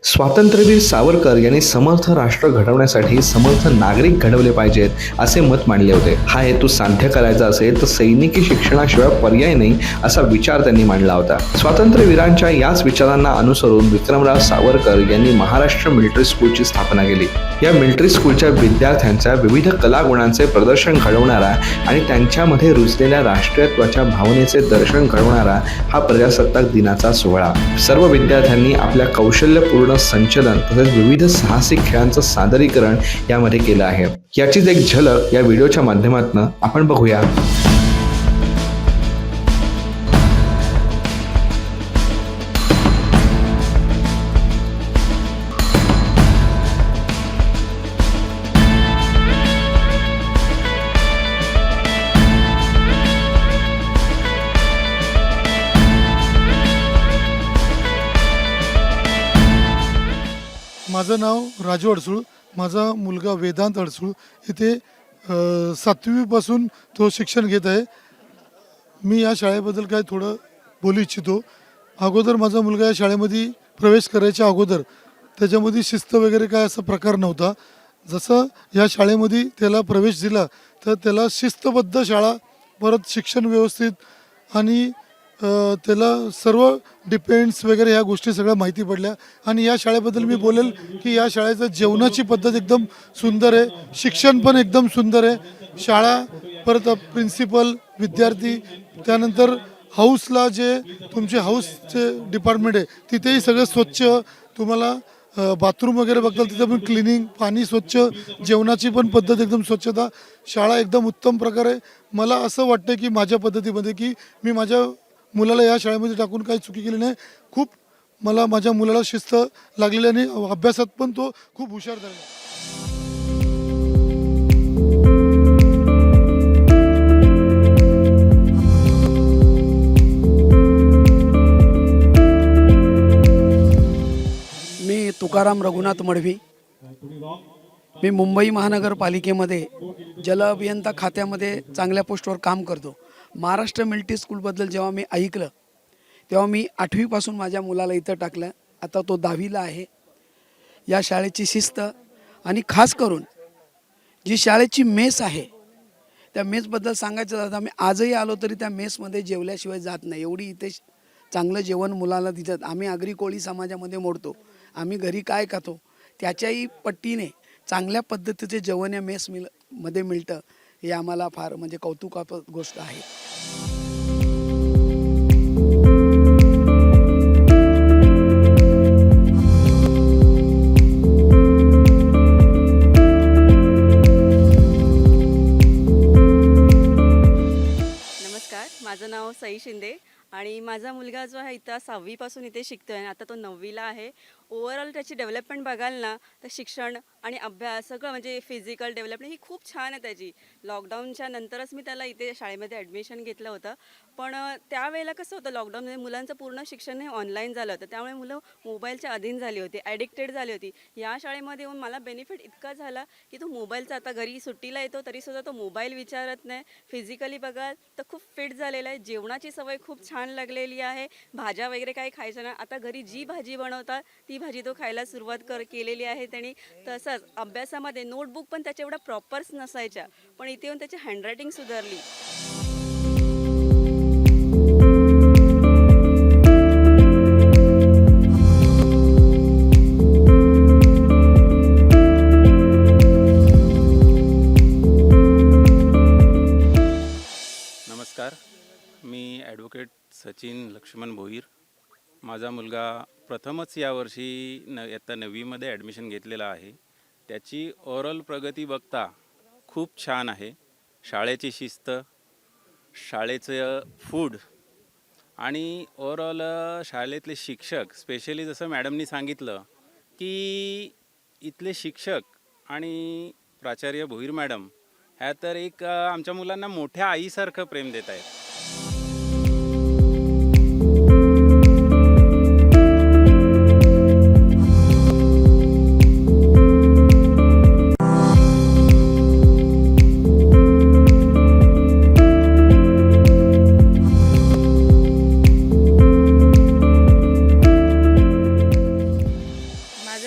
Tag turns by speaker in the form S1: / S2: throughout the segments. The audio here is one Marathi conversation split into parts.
S1: स्वातंत्र्यवीर सावरकर यांनी समर्थ राष्ट्र घडवण्यासाठी समर्थ नागरिक घडवले पाहिजेत असे मत मांडले होते. हा हेतू साध्य करायचा असेल तर सैनिकी शिक्षणाशिवाय पर्याय नाही असा विचार त्यांनी मांडला होता. स्वातंत्र्यवीरांच्या याच विचारांना अनुसरून विक्रमराव सावरकर यांनी महाराष्ट्र मिलिटरी स्कूलची स्थापना केली. या मिलिटरी स्कूलच्या विद्यार्थ्यांच्या विविध कलागुणांचे प्रदर्शन घडवणारा आणि त्यांच्यामध्ये रुजलेल्या राष्ट्रीयत्वाच्या भावनेचे दर्शन घडवणारा हा प्रजासत्ताक दिनाचा सोहळा. सर्व विद्यार्थ्यांनी आपल्या कौशल्यपूर्ण संचलन तसेच विविध साहसी खेळांचं सादरीकरण यामध्ये केलं आहे. याचीच एक झलक या व्हिडिओच्या माध्यमातून आपण बघूया.
S2: माझं नाव राजू अडसूळ. माझा मुलगा वेदांत अडसूळ इथे 7वीपासून तो शिक्षण घेत आहे. मी या शाळेबद्दल काय थोडं बोलू इच्छितो. अगोदर माझा मुलगा या शाळेमध्ये प्रवेश करायच्या अगोदर त्याच्यामध्ये शिस्त वगैरे काय असा प्रकार नव्हता. जसं या शाळेमध्ये त्याला प्रवेश दिला तर त्याला शिस्तबद्ध शाळा, परत शिक्षण व्यवस्थित आणि त्याला सर्व डिपेंड्स वगैरे ह्या गोष्टी सगळ्या माहिती पडल्या. आणि या शाळेबद्दल मी बोलेल की या शाळेचं जेवणाची पद्धत एकदम सुंदर आहे, शिक्षण पण एकदम सुंदर आहे. शाळा, परत प्रिन्सिपल, विद्यार्थी, त्यानंतर हाऊसला जे तुमचे हाऊसचे डिपार्टमेंट आहे तिथेही सगळं स्वच्छ. तुम्हाला बाथरूम वगैरे बघताल तिथं पण क्लिनिंग, पाणी स्वच्छ, जेवणाची पण पद्धत एकदम स्वच्छता. शाळा एकदम उत्तम प्रकारे. मला असं वाटतं की माझ्या पद्धतीमध्ये की मी माझ्या मुलाला या शाळेमध्ये टाकून काही चुकी केली नाही. खूप मला माझ्या मुलाला शिस्त लागलेली आणि अभ्यासात पण तो खूप हुशार झाला.
S3: मी तुकाराम रघुनाथ मडवी. मी मुंबई महानगरपालिकेमध्ये जल अभियंता खात्यामध्ये चांगल्या पोस्टवर काम करतो. महाराष्ट्र मिलिटरी स्कूलबद्दल जेव्हा मी ऐकलं तेव्हा मी 8वीपासून माझ्या मुलाला इथं टाकलं. आता तो 10वीला आहे. या शाळेची शिस्त आणि खास करून जी शाळेची मेस आहे त्या मेसबद्दल सांगायचं झालं तर आम्ही आजही आलो तरी त्या मेसमध्ये जेवल्याशिवाय जात नाही. एवढी इथे चांगलं जेवण मुलाला देतात. आम्ही आगरी कोळी समाजामध्ये मोडतो. आम्ही घरी काय खातो त्याच्याही पट्टीने चांगल्या पद्धतीचे जेवण या मध्ये मिळतं. हे आम्हाला फार म्हणजे कौतुकास्पद गोष्ट आहे.
S4: नमस्कार, माझं नाव सई शिंदे आणि माझा मुलगा जो आहे इथं 6वीपासून इथे शिकतो आहे. आता तो 9वीला आहे. ओव्हरऑल त्याची डेव्हलपमेंट बघाल ना तर शिक्षण आणि अभ्यास सगळं म्हणजे फिजिकल डेव्हलपमेंट ही खूप छान आहे त्याची. लॉकडाऊनच्या नंतरच मी त्याला इथे शाळेमध्ये ॲडमिशन घेतलं होतं. पण त्यावेळेला कसं होतं, लॉकडाऊनमध्ये मुलांचं पूर्ण शिक्षण हे ऑनलाईन झालं होतं. त्यामुळे मुलं मोबाईलच्या अधीन झाली होती, ॲडिक्टेड झाली होती. या शाळेमध्ये येऊन मला बेनिफिट इतका झाला की तो मोबाईलचा आता घरी सुट्टीला येतो तरीसुद्धा तो मोबाईल विचारत नाही. फिजिकली बघाल तर खूप फिट झालेला आहे. जेवणाची सवय खूप छान लागलेली आहे. भाज्या वगैरे काही खायच्या नाही. आता घरी जी भाजी बनवतात ती भाजी तो खायला सुरुवात केलेली आहे त्यांनी. तसंच अभ्यासामध्ये नोटबुक पण त्याच्या एवढ्या प्रॉपर्स नसायच्या, पण इथे येऊन त्याची हँडरायटिंग सुधारली.
S5: नमस्कार, मी ॲडव्होकेट सचिन लक्ष्मण भोईर. माझा मुलगा प्रथमच यावर्षी इयत्ता 9वीमध्ये ॲडमिशन घेतलेला आहे. त्याची ओव्हरऑल प्रगती बघता खूप छान आहे. शाळेची शिस्त, शाळेचं फूड आणि ओव्हरऑल शाळेतले शिक्षक, स्पेशली जसं मॅडमनी सांगितलं की इथले शिक्षक आणि प्राचार्य भोईर मॅडम ह्या तर एक आमच्या मुलांना मोठ्या आईसारखं प्रेम देत आहेत.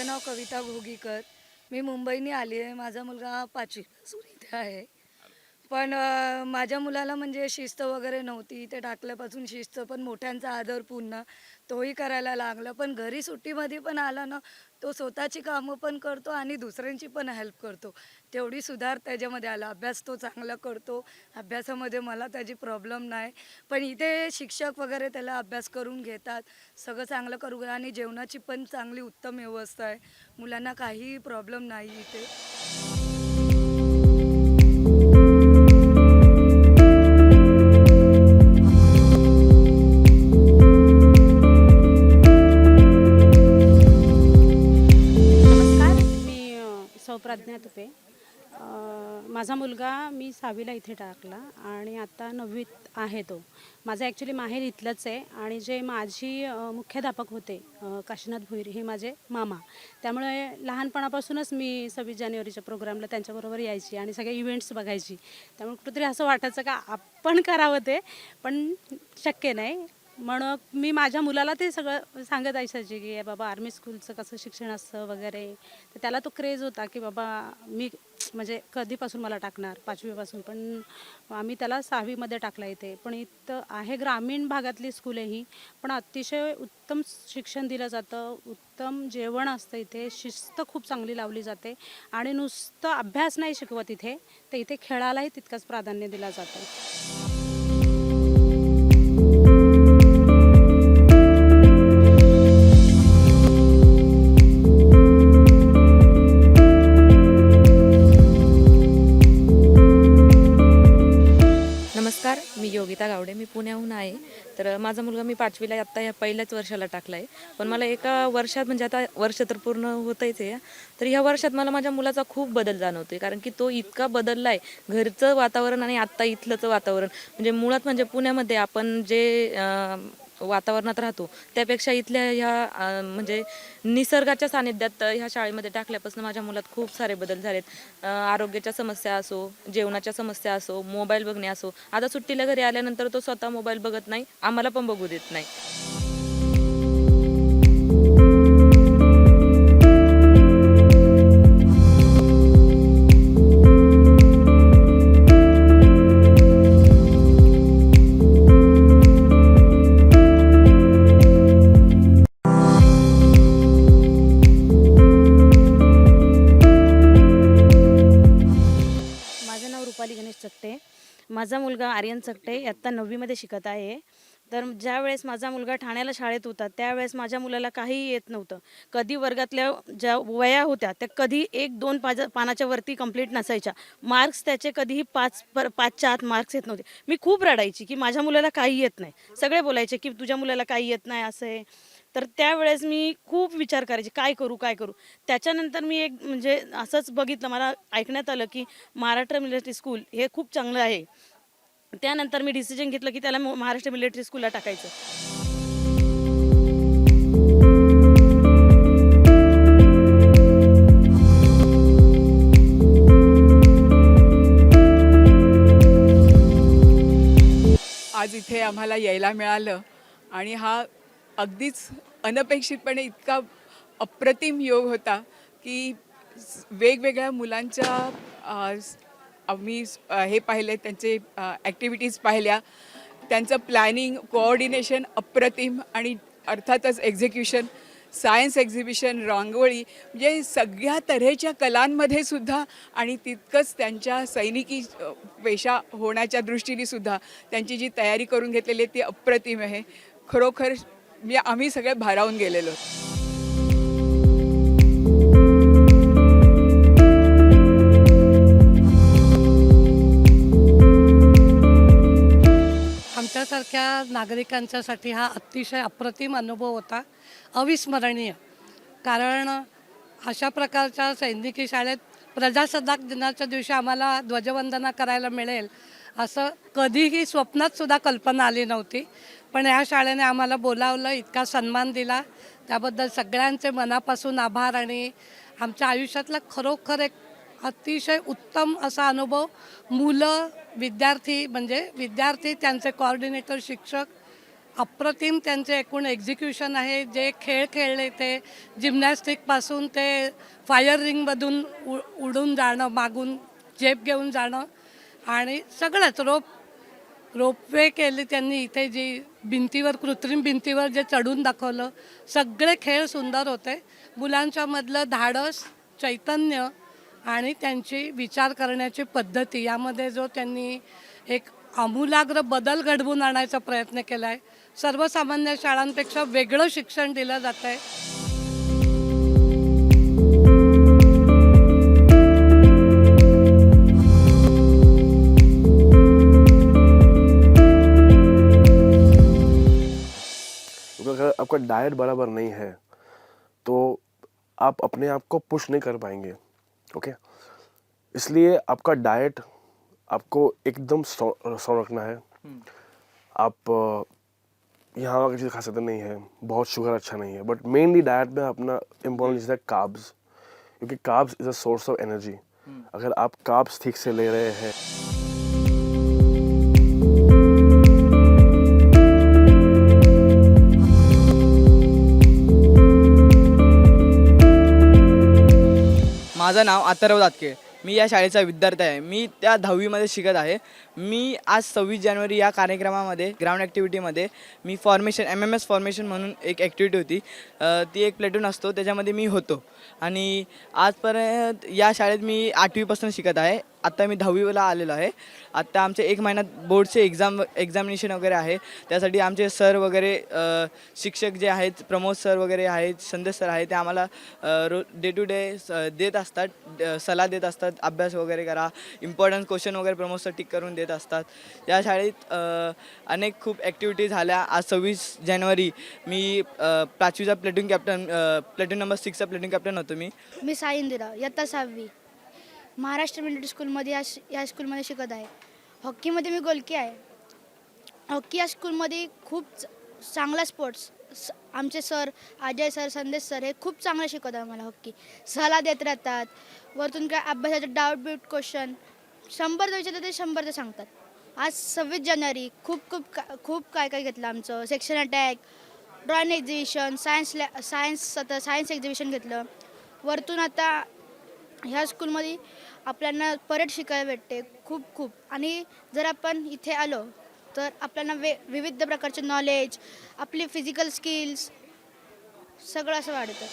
S6: नाव कविता घोगीकर. मी मुंबईने आली आहे. माझा मुलगा 5वीपासून इथे आहे. पण माझ्या मुलाला म्हणजे शिस्त वगैरे नव्हती. इथे टाकल्यापासून शिस्त, पण मोठ्यांचा आदर पुन्हा तोही करायला लागला. पण घरी सुट्टीमध्ये पण आला ना, तो स्वतःची कामं पण करतो आणि दुसऱ्यांची पण हेल्प करतो. तेवढी सुधार त्याच्यामध्ये आला. अभ्यास तो चांगला करतो. अभ्यासामध्ये मला त्याची प्रॉब्लेम नाही. पण इथे शिक्षक वगैरे त्याला अभ्यास करून घेतात. सगळं चांगलं करू आणि जेवणाची पण चांगली उत्तम व्यवस्था आहे. मुलांना काहीही प्रॉब्लेम नाही इथे.
S7: नमस्कार, मी सौप्रज्ञा तुपे. माझा मुलगा मी 6वीला इथे टाकला आणि आता 9वीत आहे तो. माझं ॲक्च्युली माहेर इथलंच आहे आणि जे माझी मुख्याध्यापक होते काशीनाथ भोईर हे माझे मामा. त्यामुळे लहानपणापासूनच मी 26 जानेवारीच्या प्रोग्रामला त्यांच्याबरोबर यायची आणि सगळे इव्हेंट्स बघायची. त्यामुळे कुठेतरी असं वाटायचं का आपण करावं ते, पण शक्य नाही. म्हणून मी माझ्या मुलाला ते सगळं सांगत असायची की बाबा आर्मी स्कूलचं कसं शिक्षण असतं वगैरे. तर त्याला तो क्रेज होता की बाबा मी म्हणजे कधीपासून मला टाकणार 5वीपासून, पण आम्ही त्याला 6वीमध्ये टाकला इथे. पण इथं आहे ग्रामीण भागातली स्कूल आहे ही, पण अतिशय उत्तम शिक्षण दिलं जातं, उत्तम जेवण असतं इथे, शिस्त खूप चांगली लावली जाते आणि नुसतं अभ्यास नाही शिकवत इथे, तर इथे खेळालाही तितकंच प्राधान्य दिलं जातं.
S8: नमस्कार, मी योगिता गावडे. मी पुण्याहून आहे. तर माझा मुलगा मी 5वीला आत्ता या पहिल्याच वर्षाला टाकला आहे. पण मला एका वर्षात म्हणजे आता वर्ष तर पूर्ण होतंच आहे. तर ह्या वर्षात मला माझ्या मुलाचा खूप बदल जाणवतो आहे. कारण की तो इतका बदलला आहे. घरचं वातावरण आणि आत्ता इथलंचं वातावरण म्हणजे मुळात म्हणजे पुण्यामध्ये आपण जे वातावरणात राहतो त्यापेक्षा इथल्या ह्या म्हणजे निसर्गाच्या सानिध्यात ह्या शाळेमध्ये टाकल्यापासून माझ्या मुलात खूप सारे बदल झालेत. आरोग्याच्या समस्या असो, जेवणाच्या समस्या असो, मोबाईल बघणे असो. आता सुट्टीला घरी आल्यानंतर तो स्वतः मोबाईल बघत नाही, आम्हाला पण बघू देत नाही.
S7: माझं नाव रुपाली गणेश चकटे. माझा मुलगा आर्यन चकटे इयत्ता 9वीमध्ये शिकत आहे. तर ज्यावेळेस माझा मुलगा ठाण्याला शाळेत होता त्यावेळेस माझ्या मुलाला काहीही येत नव्हतं. कधी वर्गातल्या ज्या वह्या होत्या त्या कधी 1-2 पानाच्या वरती कंप्लीट नसायच्या. मार्क्स त्याचे कधीही 5च्या आत मार्क्स येत नव्हते. मी खूप रडायची की माझ्या मुलाला काही येत नाही. सगळे बोलायचे की तुझ्या मुलाला काही येत नाही असं आहे. तर त्यावेळेस मी खूप विचार करायचे काय करू काय करू. त्याच्यानंतर मी एक म्हणजे असंच बघितलं, मला ऐकण्यात आलं की महाराष्ट्र मिलिटरी स्कूल हे खूप चांगलं आहे. त्यानंतर मी डिसिजन घेतलं की त्याला महाराष्ट्र मिलिटरी स्कूलला टाकायचं.
S9: आज इथे आम्हाला यायला मिळालं आणि हा अगदीच अनपेक्षितपणे इतका अप्रतिम योग होता की वेगवेगळ्या मुलांच्या आम्ही हे पाहिले, त्यांचे ॲक्टिव्हिटीज पाहिल्या, त्यांचं प्लॅनिंग, कोऑर्डिनेशन अप्रतिम आणि अर्थातच एक्झिक्युशन, सायन्स एक्झिबिशन, रांगोळी म्हणजे सगळ्या तऱ्हेच्या कलांमध्ये सुद्धा आणि तितकंच त्यांच्या सैनिकी पेशा होण्याच्या दृष्टीने सुद्धा त्यांची जी तयारी करून घेतलेली आहे ती अप्रतिम आहे. खरोखर आम्ही सगळे भारावून गेलेलो.
S10: आमच्यासारख्या नागरिकांच्यासाठी हा अतिशय अप्रतिम अनुभव होता, अविस्मरणीय. कारण अशा प्रकारच्या सैनिकी शाळेत प्रजासत्ताक दिनाच्या दिवशी आम्हाला ध्वजवंदना करायला मिळेल असं कधीही स्वप्नातसुद्धा कल्पना आली नव्हती. पण ह्या शाळेने आम्हाला बोलावलं, इतका सन्मान दिला, त्याबद्दल सगळ्यांचे मनापासून आभार. आणि आमच्या आयुष्यातला खरोखर एक अतिशय उत्तम असा अनुभव. मुलं, विद्यार्थी म्हणजे विद्यार्थी, त्यांचे कोऑर्डिनेटर, शिक्षक अप्रतिम त्यांचे एकूण एक्झिक्युशन आहे. जे खेळ खेळले ते जिम्नॅस्टिकपासून ते फायर रिंगमधून उडून जाणं, मागून झेप घेऊन जाणं आणि सगळंच रोपवे केली त्यांनी इथे, जी भिंतीवर कृत्रिम भिंतीवर जे चढून दाखवलं, सगळे खेळ सुंदर होते. मुलांच्या मधलं धाडस, चैतन्य आणि त्यांची विचार करण्याची पद्धती यामध्ये जो त्यांनी एक आमूलाग्र बदल घडवून आणायचा प्रयत्न केला आहे. सर्वसामान्य शाळांपेक्षा वेगळं शिक्षण दिलं जातं आहे.
S11: अगर आपका डाइट बराबर नहीं है तो आप अपने आप को पुश नहीं कर पाएंगे. ओके, इसलिए आपका डाइट आपको एकदम स्ट्रॉन्ग रखना है. आप यहाँ की चीज़ खा सकते नहीं है, बहुत शुगर अच्छा नहीं है, बट मेनली डाइट में अपना इम्पोर्टेंट चीज़ है कार्ब्स, क्योंकि carbs is a source of energy. अगर आप कार्ब्स ठीक से ले रहे हैं
S12: माझं नाव अथर्व दातके. मी या शाळेचा विद्यार्थी आहे. मी त्या 10वीमध्ये शिकत आहे. मी आज 26 जानेवारी या कार्यक्रमामध्ये ग्राउंड ॲक्टिव्हिटीमध्ये मी MMS फॉर्मेशन म्हणून एक ॲक्टिव्हिटी होती. ती एक प्लेटून असतो, त्याच्यामध्ये मी होतो. आणि आजपर्यंत या शाळेत मी 8वीपासून शिकत आहे. आत्ता मी 10वीला आलेलो आहे. आत्ता आमचे 1 महिन्यात बोर्डचे एक्झामिनेशन वगैरे आहे. त्यासाठी आमचे सर वगैरे शिक्षक जे आहेत, प्रमोद सर वगैरे आहेत, संदेश सर आहेत, ते आम्हाला डे टू डे देत असतात, सल्ला देत असतात, अभ्यास वगैरे करा, इम्पॉर्टंट क्वेश्चन वगैरे प्रमोद सर टिक करून देत असतात. या शाळेत अनेक खूप ॲक्टिव्हिटी झाल्या. आज 26 जानेवारी मी 5वीचा प्लेटून नंबर 6चा प्लेटून कॅप्टन होतो.
S6: मी साई इंदिरा, इयत्ता 6वी, महाराष्ट्र मिलिटरी स्कूलमध्ये या स्कूलमध्ये शिकत आहे. हॉकीमध्ये मी गोलकी आहे. हॉकी या स्कूलमध्ये खूप चांगला स्पोर्ट्स, आमचे सर अजय सर, संदेश सर हे खूप चांगलं शिकवतात आम्हाला. हॉकी सल्ला देत राहतात. वरतून काय अभ्यासाचे डाऊट क्वेश्चन 100 विचारलं ते 100 ते सांगतात. आज 26 जानेवारी खूप काय घेतलं आमचं. Section attack, drawing exhibition, science exhibition घेतलं. वरतून आता ह्या स्कूलमध्ये आपल्याला परेड शिकायला भेटते खूप. आणि जर आपण इथे आलो तर आपल्याला विविध प्रकारचे नॉलेज, आपली फिजिकल स्किल्स सगळं असं वाढतं.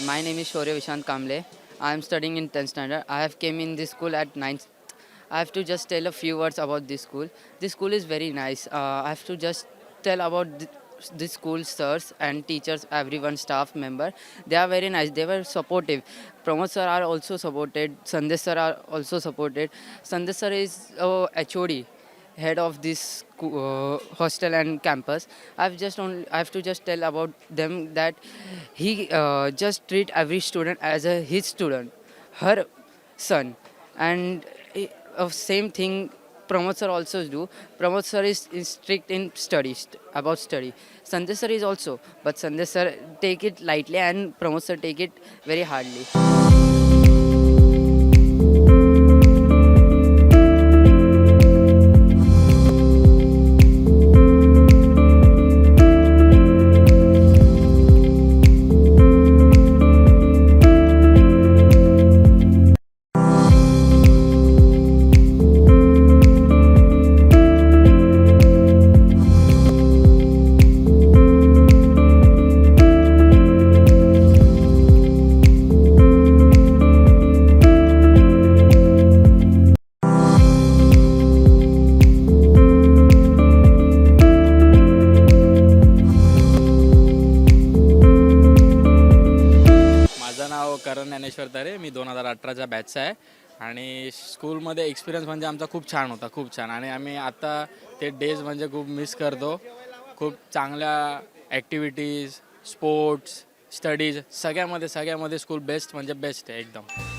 S12: My name is Shaurya Vishant Kamble. I am studying in 10th standard. I have came in this school at 9th. I have to just tell a few words about this school. This school is very nice. I have to just tell about this school sirs and teachers, everyone, staff member. They are very nice. They were supportive. Pramod sir are also supported. Sandesh sir are also supported. Sandesh sir is HOD, head of this hostel and campus. I have to just tell about them that he just treat every student as his student, her son, and same thing Pramod sir also do. Pramod sir is strict in studies, about study. Sandesh sir is also, but Sandesh sir take it lightly and Pramod sir take it very hardly.
S13: करण ज्ञानेश्वर तारे. मी 2018चा बॅचचा आहे आणि स्कूलमध्ये एक्सपिरियन्स म्हणजे आमचा खूप छान होता, खूप छान. आणि आम्ही आता ते डेज म्हणजे खूप मिस करतो. खूप चांगल्या ॲक्टिव्हिटीज, स्पोर्ट्स, स्टडीज सगळ्यामध्ये स्कूल बेस्ट म्हणजे बेस्ट आहे एकदम.